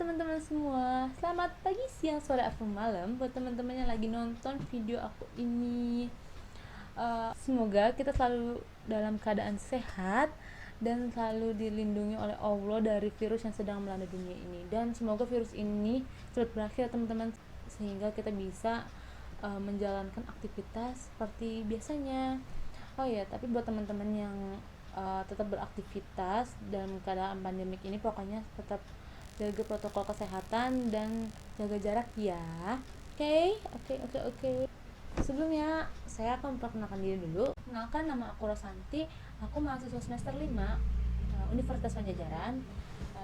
teman-teman semua, selamat pagi, siang, sore, atau malam buat teman-teman yang lagi nonton video aku ini. Semoga kita selalu dalam keadaan sehat dan selalu dilindungi oleh Allah dari virus yang sedang melanda dunia ini. Dan semoga virus ini cepat berakhir teman-teman, sehingga kita bisa menjalankan aktivitas seperti biasanya. Oh ya, tapi buat teman-teman yang tetap beraktivitas dalam keadaan pandemik ini, pokoknya tetap jaga protokol kesehatan dan jaga jarak ya. Oke. Sebelumnya saya akan memperkenalkan diri dulu. Kenalkan, nama aku Rosanti. Aku mahasiswa semester 5 Universitas Pajajaran.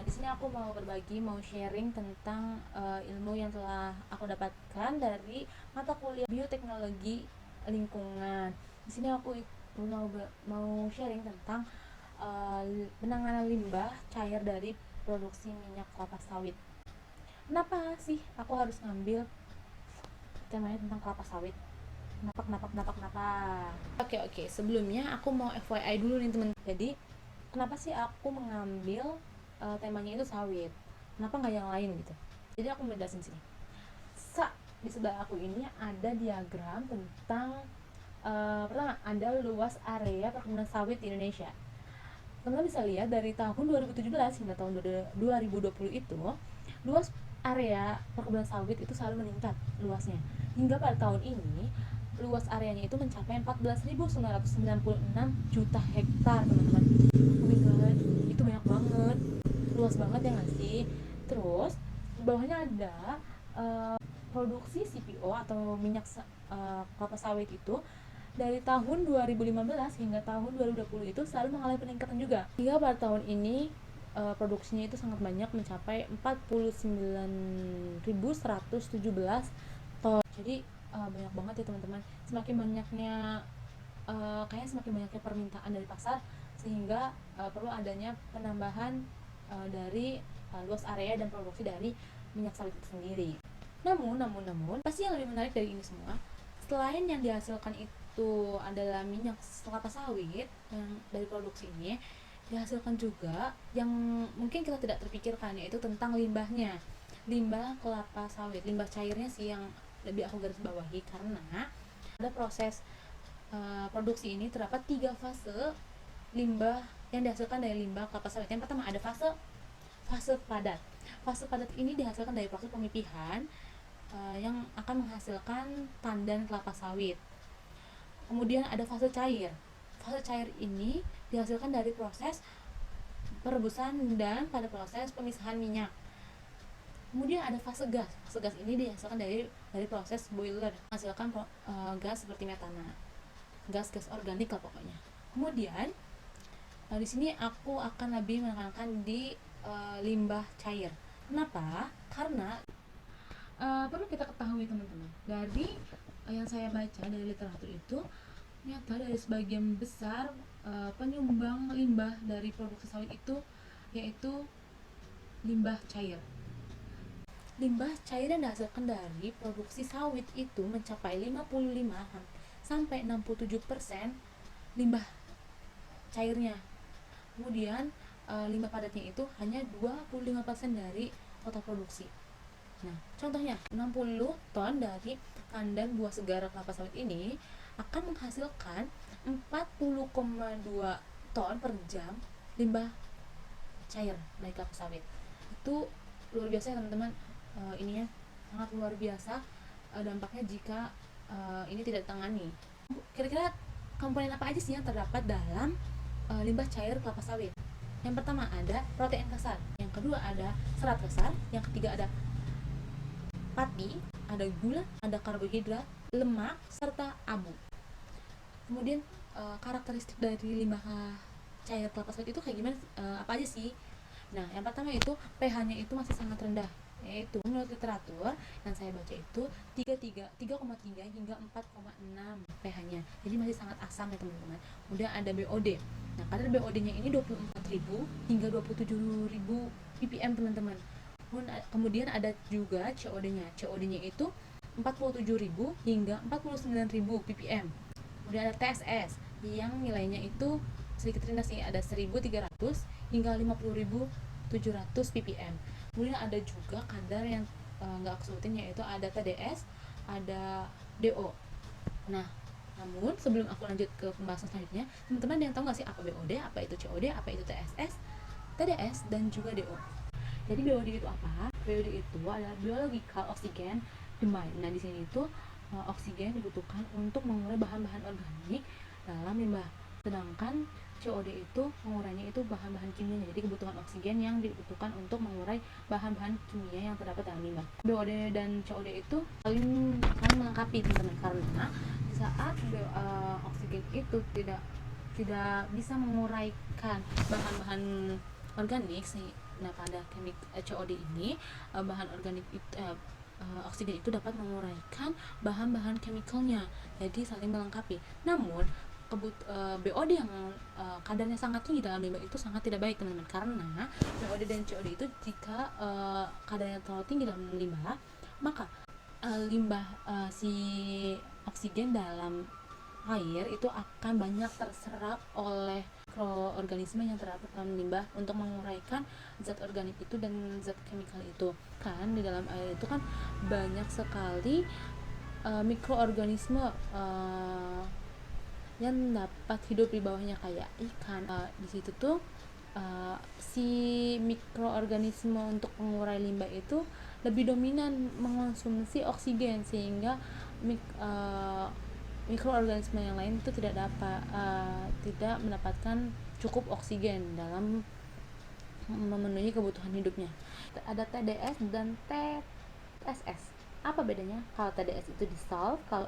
Di sini aku mau berbagi, mau sharing tentang ilmu yang telah aku dapatkan dari mata kuliah bioteknologi lingkungan. Di sini aku mau sharing tentang penanganan limbah cair dari produksi minyak kelapa sawit. Kenapa sih aku harus ngambil temanya tentang kelapa sawit? Kenapa? Oke. Sebelumnya aku mau FYI dulu nih teman. Jadi kenapa sih aku mengambil temanya itu sawit? Kenapa nggak yang lain gitu? Jadi aku mau jelasin sini. Di sebelah aku ini ada diagram tentang pertama ada luas area perkebunan sawit di Indonesia. Teman-teman bisa lihat dari tahun 2017 hingga tahun 2020 itu luas area perkebunan sawit itu selalu meningkat luasnya, hingga pada tahun ini luas areanya itu mencapai 14.996 juta hektar teman-teman. Oh my god, itu banyak banget, luas banget ya nggak sih? Terus di bawahnya ada produksi CPO atau minyak kelapa sawit itu dari tahun 2015 hingga tahun 2020 itu selalu mengalami peningkatan juga. Hingga pada tahun ini produksinya itu sangat banyak, mencapai 49.117 ton. Jadi banyak banget ya teman-teman. Semakin banyaknya permintaan dari pasar, sehingga perlu adanya penambahan dari luas area dan produksi dari minyak sawit itu sendiri. Namun, pasti yang lebih menarik dari ini semua, selain yang dihasilkan itu adalah minyak kelapa sawit yang dari produksi ini, dihasilkan juga yang mungkin kita tidak terpikirkan, yaitu tentang limbahnya. Limbah kelapa sawit, limbah cairnya sih yang lebih aku garis bawahi, karena ada proses produksi ini terdapat 3 fase limbah yang dihasilkan dari limbah kelapa sawit. Yang pertama ada fase padat. Fase padat ini dihasilkan dari proses pemipihan yang akan menghasilkan tandan kelapa sawit. Kemudian ada fase cair. Fase cair ini dihasilkan dari proses perebusan dan pada proses pemisahan minyak. Kemudian ada fase gas. Fase gas ini dihasilkan dari proses boiler, menghasilkan gas seperti metana, gas organik lah pokoknya. Kemudian di sini aku akan lebih menekankan di limbah cair. Kenapa? Karena perlu kita ketahui teman-teman, dari yang saya baca dari literatur itu, ternyata dari sebagian besar penyumbang limbah dari produksi sawit itu yaitu limbah cair. Limbah cair yang dihasilkan dari produksi sawit itu mencapai 55 sampai 67% limbah cairnya. Kemudian limbah padatnya itu hanya 25% dari total produksi. Nah, contohnya 60 ton dari tandan buah segar kelapa sawit ini akan menghasilkan 40,2 ton per jam limbah cair dari kelapa sawit. Itu luar biasa ya teman-teman. Ininya sangat luar biasa dampaknya jika ini tidak ditangani. Kira-kira komponen apa aja sih yang terdapat dalam limbah cair kelapa sawit? Yang pertama ada protein kasar, yang kedua ada serat kasar, yang ketiga ada pati, ada gula, ada karbohidrat, lemak, serta abu. Kemudian karakteristik dari limbah cair kelapa sawit itu kayak gimana? Apa aja sih? Nah, yang pertama itu pH-nya itu masih sangat rendah, yaitu menurut literatur yang saya baca itu 3,3 hingga 4,6 pH-nya. Jadi masih sangat asam ya teman-teman. Kemudian ada BOD. Nah, kadar BOD-nya ini 24.000 hingga 27.000 ppm teman-teman. Kemudian ada juga COD-nya. COD-nya itu 47.000 hingga 49.000 ppm. Kemudian ada TSS yang nilainya itu sedikit rendah sih, ada 1.300 hingga 50.700 ppm. Kemudian ada juga kadar yang nggak aku sebutin, yaitu ada TDS, ada DO. Nah, namun sebelum aku lanjut ke pembahasan selanjutnya, teman-teman ada yang tahu nggak sih apa BOD, apa itu COD, apa itu TSS, TDS, dan juga DO? Jadi BOD itu apa? BOD itu adalah biological oxygen demand. Nah, di sini itu oksigen dibutuhkan untuk mengurai bahan-bahan organik dalam limbah. Sedangkan COD itu mengurainya itu bahan-bahan kimia. Jadi kebutuhan oksigen yang dibutuhkan untuk mengurai bahan-bahan kimia yang terdapat dalam limbah. BOD dan COD itu saling melengkapi, teman-teman, karena di saat oksigen itu tidak bisa menguraikan bahan-bahan organik. Nah, pada COD ini bahan organik itu oksigen itu dapat menguraikan bahan-bahan chemicalnya, jadi saling melengkapi. Namun BOD yang kadarnya sangat tinggi dalam limbah itu sangat tidak baik, teman-teman, karena BOD dan COD itu jika kadarnya terlalu tinggi dalam limbah, maka limbah si oksigen dalam air itu akan banyak terserap oleh mikroorganisme yang terdapat dalam limbah untuk menguraikan zat organik itu dan zat kimia itu. Kan di dalam air itu kan banyak sekali mikroorganisme yang dapat hidup di bawahnya, kayak ikan. Di situ tuh si mikroorganisme untuk mengurai limbah itu lebih dominan mengonsumsi oksigen, sehingga mikroorganisme yang lain itu tidak mendapatkan cukup oksigen dalam memenuhi kebutuhan hidupnya. Ada TDS dan TSS. Apa bedanya? Kalau TDS itu dissolve, kalau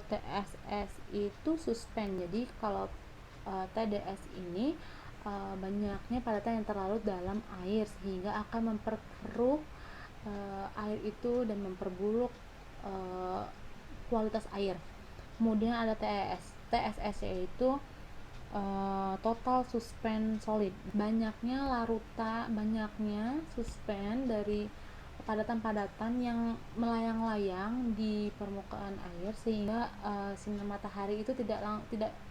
TSS itu suspend. Jadi kalau TDS ini banyaknya padatan yang terlarut dalam air sehingga akan memperkeruh air itu dan memperburuk kualitas air. Kemudian ada TSS yaitu total suspend solid. Banyaknya suspend dari padatan-padatan yang melayang-layang di permukaan air sehingga sinar matahari itu tidak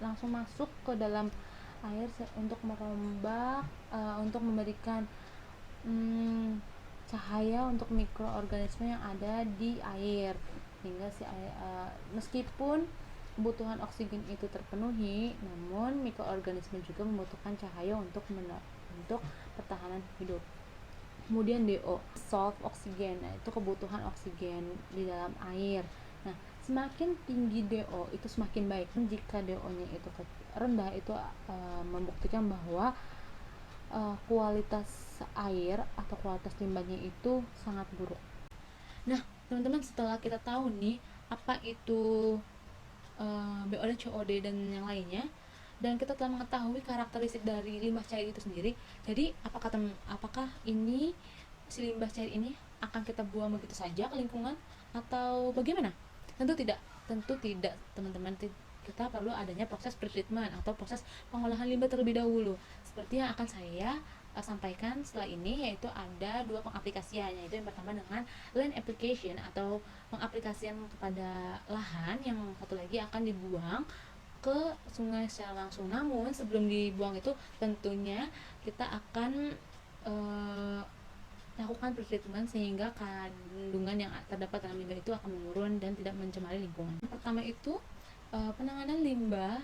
langsung masuk ke dalam air untuk merombak untuk memberikan cahaya untuk mikroorganisme yang ada di air, sehingga meskipun kebutuhan oksigen itu terpenuhi, namun mikroorganisme juga membutuhkan cahaya untuk pertahanan hidup. Kemudian DO, dissolved oksigen, nah itu kebutuhan oksigen di dalam air. Nah, semakin tinggi DO itu semakin baik. Jika DO-nya itu rendah, itu membuktikan bahwa kualitas air atau kualitas limbahnya itu sangat buruk. Nah, teman-teman, setelah kita tahu nih apa itu BOD, COD dan yang lainnya, dan kita telah mengetahui karakteristik dari limbah cair itu sendiri, jadi apakah ini si limbah cair ini akan kita buang begitu saja ke lingkungan atau bagaimana? Tentu tidak, teman-teman. Kita perlu adanya proses pretreatment atau proses pengolahan limbah terlebih dahulu, seperti yang akan saya sampaikan setelah ini, yaitu ada 2 pengaplikasian, yaitu yang pertama dengan land application atau pengaplikasian kepada lahan, yang satu lagi akan dibuang ke sungai secara langsung. Namun sebelum dibuang itu tentunya kita akan lakukan pretreatment sehingga kandungan yang terdapat dalam limbah itu akan menurun dan tidak mencemari lingkungan. Yang pertama itu penanganan limbah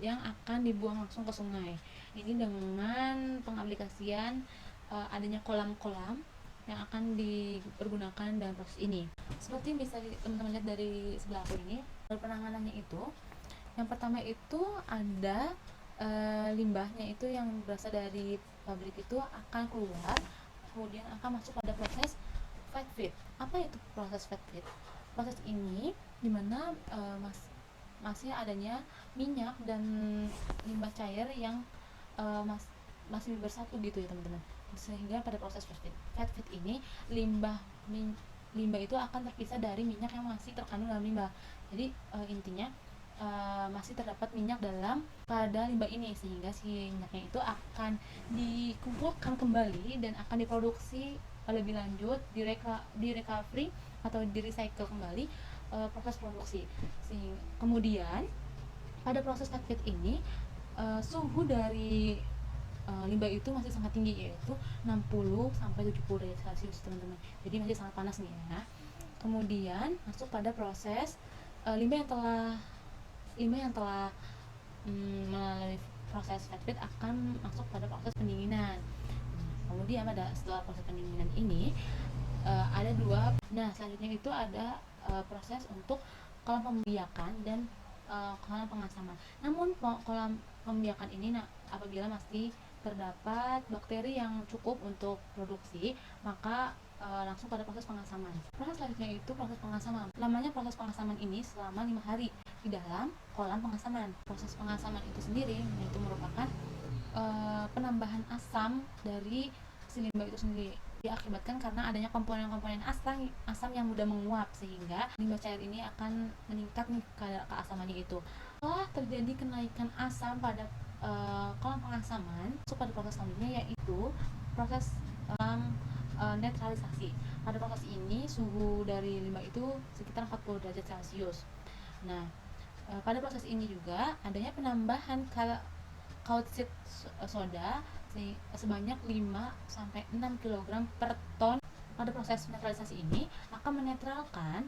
yang akan dibuang langsung ke sungai. Ini dengan pengaplikasian adanya kolam-kolam yang akan dipergunakan dalam proses ini. Seperti bisa teman-teman lihat dari sebelah aku ini, penanganannya itu yang pertama itu ada limbahnya itu yang berasal dari pabrik itu akan keluar, kemudian akan masuk pada proses fat feed. Apa itu proses fat feed? Proses ini dimana masih adanya minyak dan limbah cair yang masih bersatu gitu ya, teman-teman. Sehingga pada proses fat feed ini limbah itu akan terpisah dari minyak yang masih terkandung dalam limbah. Jadi intinya masih terdapat minyak pada limbah ini, sehingga si minyaknya itu akan dikumpulkan kembali dan akan diproduksi lebih lanjut, di recovery atau di recycle kembali proses produksi. Kemudian pada proses fat feed ini suhu dari limbah itu masih sangat tinggi, yaitu 60 sampai 70 derajat Celcius teman-teman. Jadi masih sangat panas nih ya. Kemudian masuk pada proses limbah yang telah melalui proses fat treat akan masuk pada proses pendinginan. Kemudian setelah proses pendinginan ini ada dua. Nah, selanjutnya itu ada proses untuk kolam pembiakan dan kolam pengasaman. Namun kolam pembiakan ini apabila masih terdapat bakteri yang cukup untuk produksi, maka langsung pada proses pengasaman. Proses selanjutnya itu proses pengasaman. Lamanya proses pengasaman ini selama 5 hari di dalam kolam pengasaman. Proses pengasaman itu sendiri itu merupakan penambahan asam dari si limbah itu sendiri, diakibatkan karena adanya komponen-komponen asam yang mudah menguap, sehingga limbah cair ini akan meningkat nih kadar keasamannya itu. Setelah terjadi kenaikan asam pada kolam pengasaman, masuk pada proses selanjutnya yaitu proses netralisasi. Pada proses ini suhu dari limbah itu sekitar 40 derajat Celcius. Nah, pada proses ini juga adanya penambahan kautit soda sebanyak 5-6 kg per ton. Pada proses netralisasi ini akan menetralkan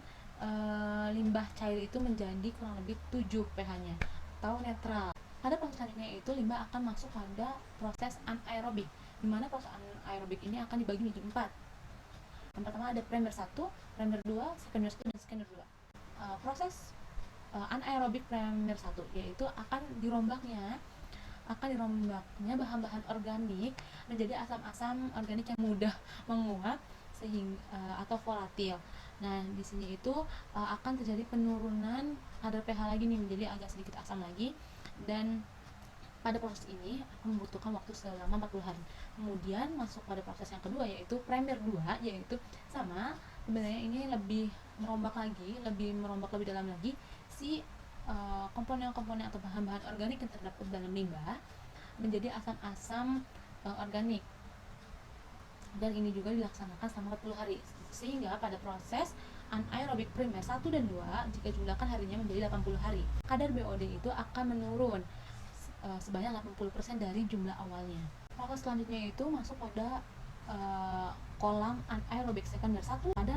limbah cair itu menjadi kurang lebih 7 pH-nya atau netral. Pada proses selanjutnya itu limbah akan masuk pada proses anaerobik, di mana proses anaerobik ini akan dibagi menjadi 4. Yang pertama ada primer 1, primer 2, sekunder 1, dan sekunder 2. Proses anaerobik primer 1 yaitu akan dirombaknya bahan-bahan organik menjadi asam-asam organik yang mudah menguap atau volatil. Nah, di sini itu akan terjadi penurunan kadar pH lagi nih, menjadi agak sedikit asam lagi, dan pada proses ini akan membutuhkan waktu selama 40 hari. Kemudian masuk pada proses yang kedua yaitu primer 2, yaitu sama sebenarnya ini lebih merombak lebih dalam lagi si komponen-komponen atau bahan-bahan organik yang terdapat dalam limbah menjadi asam-asam organik, dan ini juga dilaksanakan selama 40 hari, sehingga pada proses anaerobik primer 1 dan 2 jika jumlahkan harinya menjadi 80 hari, kadar BOD itu akan menurun sebanyak 80% dari jumlah awalnya. Proses selanjutnya itu masuk pada kolam anaerobik sekunder 1. Pada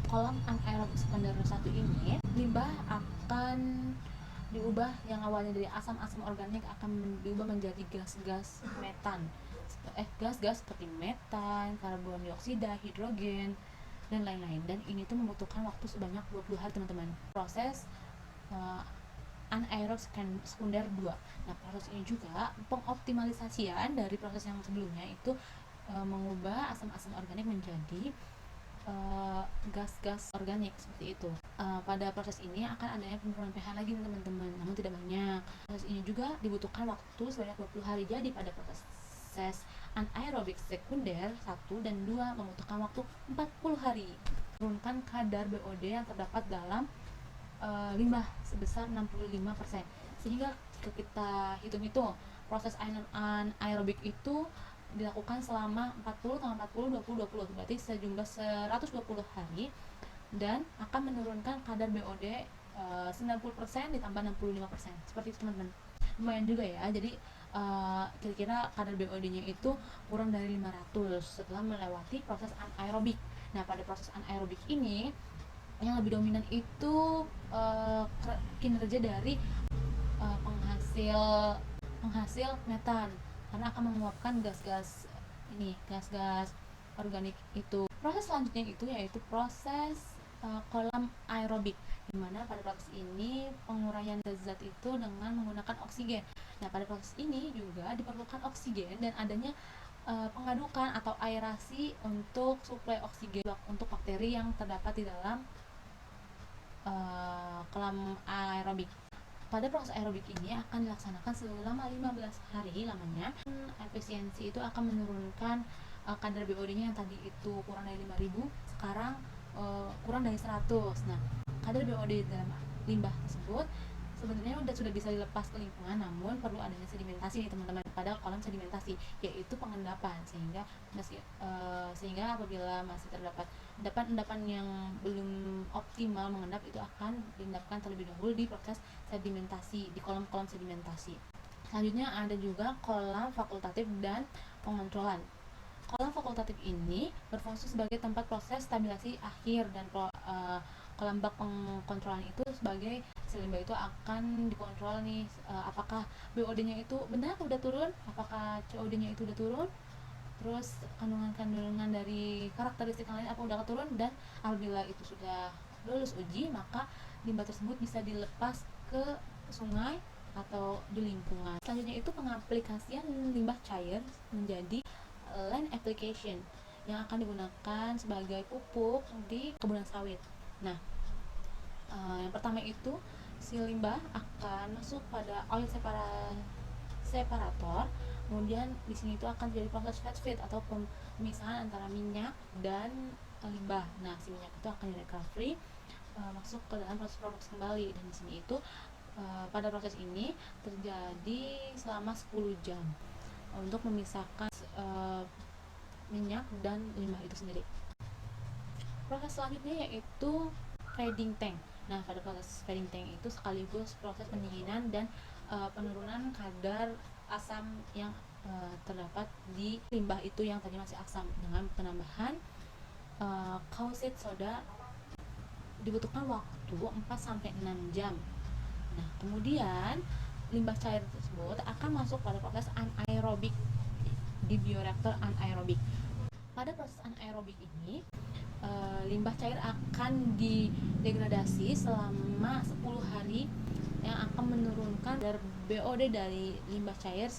kolam anaerobik sekunder 1 ini limbah akan diubah, yang awalnya dari asam-asam organik akan diubah menjadi gas-gas metan, gas-gas seperti metan, karbon dioksida, hidrogen, dan lain-lain, dan ini tuh membutuhkan waktu sebanyak 20 hari teman-teman. Proses anaerob sekunder 2. Nah, proses ini juga pengoptimalisasian dari proses yang sebelumnya itu mengubah asam-asam organik menjadi gas-gas organik seperti itu. Pada proses ini akan adanya penurunan pH lagi teman-teman, namun tidak banyak. Proses ini juga dibutuhkan waktu sebanyak 20 hari. Jadi pada proses anaerobik sekunder 1 dan 2 membutuhkan waktu 40 hari. Turunkan kadar BOD yang terdapat dalam limbah sebesar 65%. Sehingga jika kita hitung proses anaerobik itu dilakukan selama 40 tambah 40 20 20, berarti sejumlah 120 hari, dan akan menurunkan kadar BOD 90% ditambah 65%. Seperti itu teman-teman. Lumayan juga ya. Jadi kira-kira kadar BOD-nya itu kurang dari 500 setelah melewati proses anaerobik. Nah, pada proses anaerobik ini yang lebih dominan itu kinerja dari penghasil metan, karena akan menguapkan gas-gas organik itu. Proses selanjutnya itu yaitu proses kolam aerobik, di mana pada proses ini penguraian zat itu dengan menggunakan oksigen. Nah, pada proses ini juga diperlukan oksigen dan adanya pengadukan atau aerasi untuk suplai oksigen untuk bakteri yang terdapat di dalam kolam aerobik. Pada proses aerobik ini akan dilaksanakan selama 15 hari lamanya. Efisiensi itu akan menurunkan kadar BOD-nya yang tadi itu kurang dari 5.000, sekarang kurang dari 100. Nah, kadar BOD dalam limbah tersebut sebenarnya sudah bisa dilepas ke lingkungan, namun perlu adanya sedimentasi nih teman-teman, pada kolam sedimentasi, yaitu pengendapan, sehingga apabila masih terdapat endapan yang belum optimal mengendap, itu akan diendapkan terlebih dahulu di proses sedimentasi, di kolam-kolam sedimentasi. Selanjutnya ada juga kolam fakultatif dan pengontrolan. Kolam fakultatif ini berfungsi sebagai tempat proses stabilisasi akhir, dan kolam bak pengontrolan itu sebagai si limbah itu akan dikontrol nih, apakah BOD-nya itu benar udah turun, apakah COD-nya itu udah turun, terus kandungan-kandungan dari karakteristik lain apa udah turun, dan apabila itu sudah lulus uji, maka limbah tersebut bisa dilepas ke sungai atau di lingkungan. Selanjutnya itu pengaplikasian limbah cair menjadi land application yang akan digunakan sebagai pupuk di kebunan sawit. Nah, yang pertama itu si limbah akan masuk pada oil separator. Kemudian di sini itu akan terjadi proses fat feed atau pemisahan antara minyak dan limbah. Nah, si minyak itu akan di recovery, masuk ke dalam proses produksi kembali, dan di sini itu pada proses ini terjadi selama 10 jam untuk memisahkan minyak dan limbah itu sendiri. Proses selanjutnya yaitu fading tank. Nah, pada proses fading tank itu sekaligus proses pendinginan dan penurunan kadar asam yang terdapat di limbah itu yang tadi masih asam, dengan penambahan caustic soda. Dibutuhkan waktu 4-6 jam. Nah, kemudian limbah cair tersebut akan masuk pada proses anaerobik di bioreaktor anaerobik. Pada proses anaerobik ini, limbah cair akan didegradasi selama 10 hari yang akan menurunkan kadar BOD dari limbah cair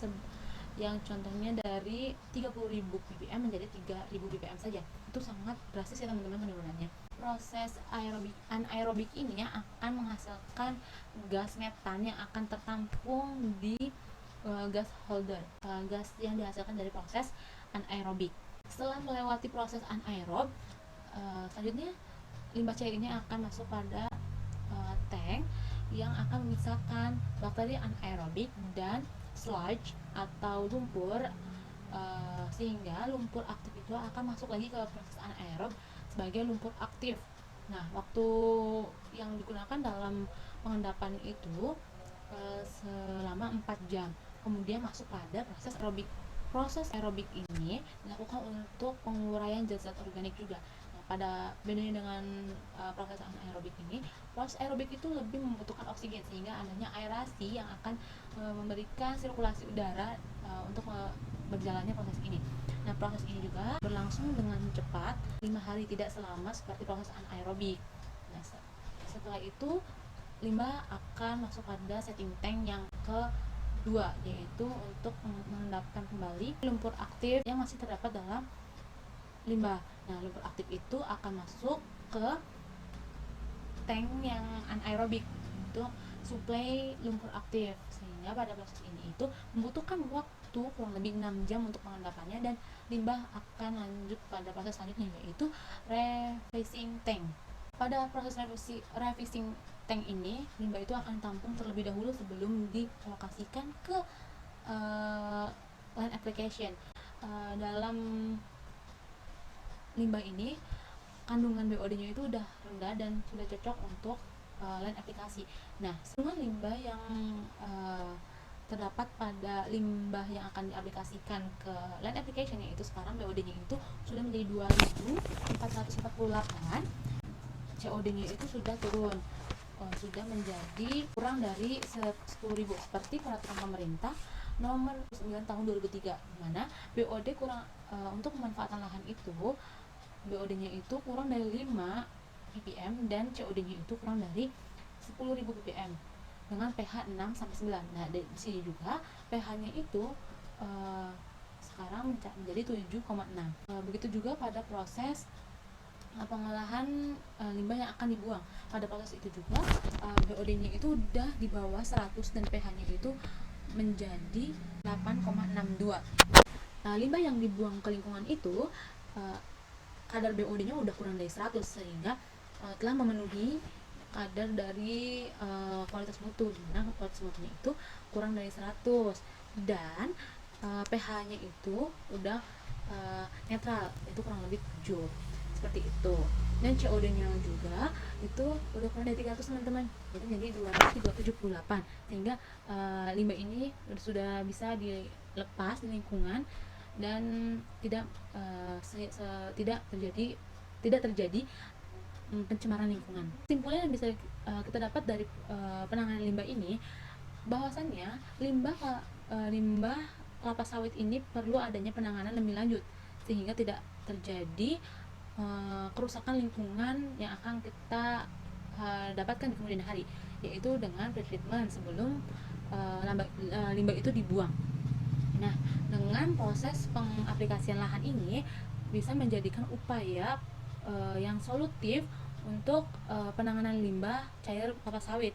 yang contohnya dari 30.000 ppm menjadi 3.000 ppm saja. Itu sangat drastis ya teman-teman penurunannya. Proses anaerobik ini akan menghasilkan gas metan yang akan tertampung di gas holder, gas yang dihasilkan dari proses anaerobik. Setelah melewati proses anaerob, selanjutnya limbah cair ini akan masuk pada tank yang akan memisahkan bakteri anaerobik dan sludge atau lumpur, sehingga lumpur aktif itu akan masuk lagi ke proses anaerob sebagai lumpur aktif. Nah, waktu yang digunakan dalam pengendapan itu selama 4 jam. Kemudian masuk pada proses aerobik. Proses aerobik ini dilakukan untuk penguraian zat-zat organik juga. Nah, pada bedanya dengan proses anaerobik ini, proses aerobik itu lebih membutuhkan oksigen, sehingga adanya aerasi yang akan memberikan sirkulasi udara untuk berjalannya proses ini. Nah, proses ini juga berlangsung dengan cepat, 5 hari, tidak selama seperti proses anaerobik. Nah, setelah itu limbah akan masuk pada setting tank yang kedua, yaitu untuk mengendapkan kembali lumpur aktif yang masih terdapat dalam limbah. Nah, lumpur aktif itu akan masuk ke tank yang anaerobik untuk suplai lumpur aktif, sehingga pada proses ini itu membutuhkan waktu kurang lebih 6 jam untuk pengendapannya, dan limbah akan lanjut pada proses selanjutnya, yaitu refacing tank. Pada proses refacing tank ini, limbah itu akan tampung terlebih dahulu sebelum dilokasikan ke land application. Dalam limbah ini kandungan BOD-nya itu udah rendah dan sudah cocok untuk land aplikasi. Nah, semua limbah yang terdapat pada limbah yang akan diaplikasikan ke land application, yaitu sekarang BOD-nya itu sudah menjadi 2.448, COD-nya itu sudah turun, sudah menjadi kurang dari 10.000 seperti peraturan pemerintah nomor 9 tahun 2003, di mana BOD kurang untuk pemanfaatan lahan itu BOD-nya itu kurang dari 5 ppm dan COD-nya itu kurang dari 10.000 ppm dengan pH 6-9. Nah, di sini juga pH-nya itu sekarang menjadi 7,6. Begitu juga pada proses pengolahan limbah yang akan dibuang. Pada proses itu juga BOD-nya itu udah di bawah 100 dan pH-nya itu menjadi 8,62. Nah, limbah yang dibuang ke lingkungan itu kadar BOD-nya udah kurang dari 100, sehingga telah memenuhi kadar dari kualitas mutu, dimana kualitas mutunya itu kurang dari 100, dan pH-nya itu udah netral, itu kurang lebih 7. seperti itu. Dan COD-nya juga itu udah kurang dari 300 teman-teman, jadi 278, sehingga limbah ini sudah bisa dilepas di lingkungan dan tidak terjadi pencemaran lingkungan. Kesimpulan yang bisa kita dapat dari penanganan limbah ini, bahwasannya limbah kelapa sawit ini perlu adanya penanganan lebih lanjut sehingga tidak terjadi kerusakan lingkungan yang akan kita dapatkan di kemudian hari, yaitu dengan pretreatment sebelum limbah itu dibuang. Nah, dengan proses pengaplikasian lahan ini bisa menjadikan upaya yang solutif untuk penanganan limbah cair kelapa sawit.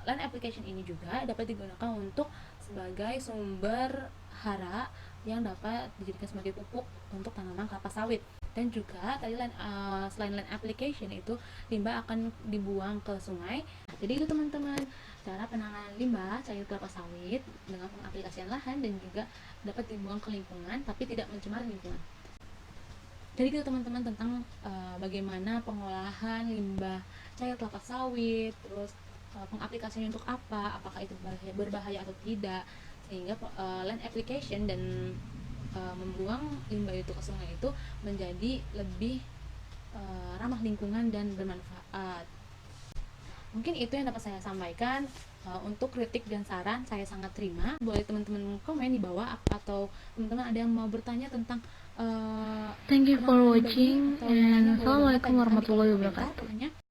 Land application ini juga dapat digunakan untuk sebagai sumber hara yang dapat dijadikan sebagai pupuk untuk tanaman kelapa sawit. Dan juga tadi selain land application itu, limbah akan dibuang ke sungai. Jadi itu teman-teman, cara penanganan limbah cair kelapa sawit dengan pengaplikasian lahan dan juga dapat dibuang ke lingkungan tapi tidak mencemari lingkungan. Jadi itu teman-teman tentang bagaimana pengolahan limbah cair kelapa sawit, terus pengaplikasinya untuk apa, apakah itu berbahaya atau tidak, sehingga land application dan membuang limbah itu ke sungai itu menjadi lebih ramah lingkungan dan bermanfaat. Mungkin itu yang dapat saya sampaikan. Untuk kritik dan saran saya sangat terima. Boleh teman-teman komen di bawah, atau teman-teman ada yang mau bertanya tentang Thank you for watching, and assalamualaikum warahmatullahi wabarakatuh.